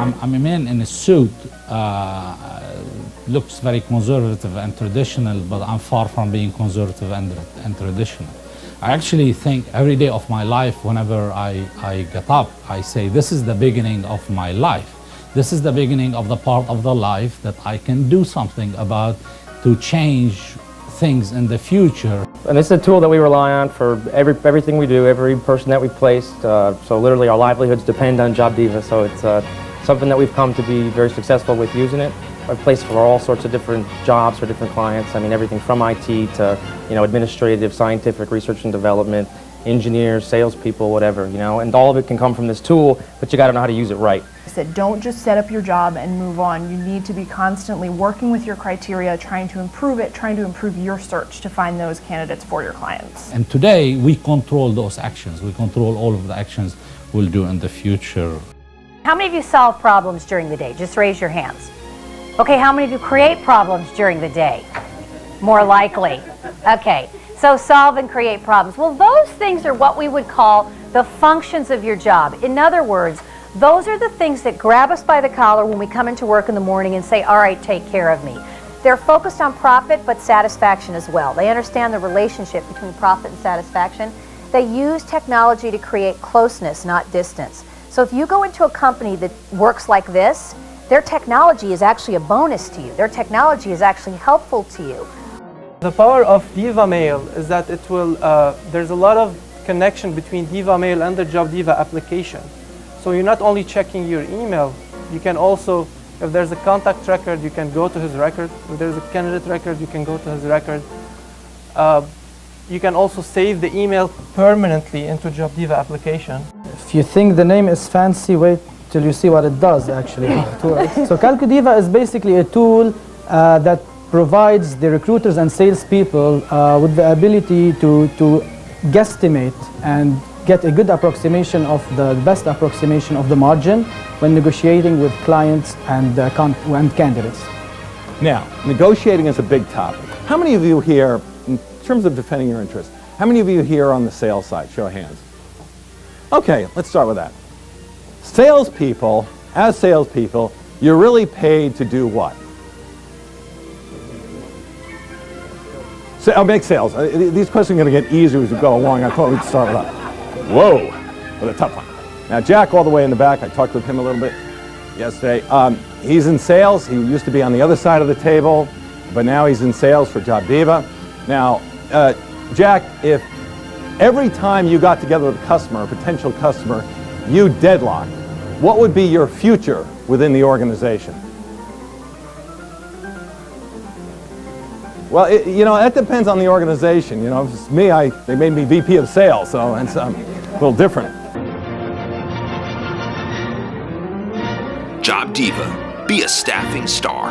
I'm a man in a suit, looks very conservative and traditional, but I'm far from being conservative and traditional. I actually think every day of my life, whenever I get up, I say, this is the beginning of my life. This is the beginning of the part of the life that I can do something about to change things in the future. And this is a tool that we rely on for everything we do, every person that we placed. So literally our livelihoods depend on JobDiva, so it's something that we've come to be very successful with using it. I've placed for all sorts of different jobs for different clients. I mean, everything from IT to, administrative, scientific, research and development, engineers, salespeople, whatever, and all of it can come from this tool, but you got to know how to use it right. I said, don't just set up your job and move on. You need to be constantly working with your criteria, trying to improve it, trying to improve your search to find those candidates for your clients. And today, we control those actions. We control all of the actions we'll do in the future. How many of you solve problems during the day? Just raise your hands. Okay, how many of you create problems during the day? More likely. Okay, so solve and create problems. Well, those things are what we would call the functions of your job. In other words, those are the things that grab us by the collar when we come into work in the morning and say, all right, take care of me. They're focused on profit but satisfaction as well. They understand the relationship between profit and satisfaction. They use technology to create closeness, not distance. So if you go into a company that works like this, their technology is actually a bonus to you. Their technology is actually helpful to you. The power of Diva Mail is that it will, there's a lot of connection between Diva Mail and the JobDiva application. So you're not only checking your email, you can also, if there's a contact record, you can go to his record. If there's a candidate record, you can go to his record. You can also save the email permanently into JobDiva application. If you think the name is fancy, wait till you see what it does actually. So CalcuDiva is basically a tool that provides the recruiters and salespeople with the ability to guesstimate and get a good approximation of the best approximation of the margin when negotiating with clients and candidates. Now, negotiating is a big topic. How many of you here, in terms of defending your interests, how many of you here on the sales side? Show of hands. Okay, let's start with that. Salespeople, as salespeople, you're really paid to do what? So, make sales. These questions are going to get easier as we go along. I thought we'd start with that. Whoa, with a tough one. Now, Jack, all the way in the back, I talked with him a little bit yesterday. He's in sales. He used to be on the other side of the table, but now he's in sales for JobDiva. Now, Jack, if every time you got together with a customer, a potential customer, you deadlocked, what would be your future within the organization? Well, that depends on the organization. If it's me, they made me VP of sales, so it's a little different. JobDiva, be a staffing star.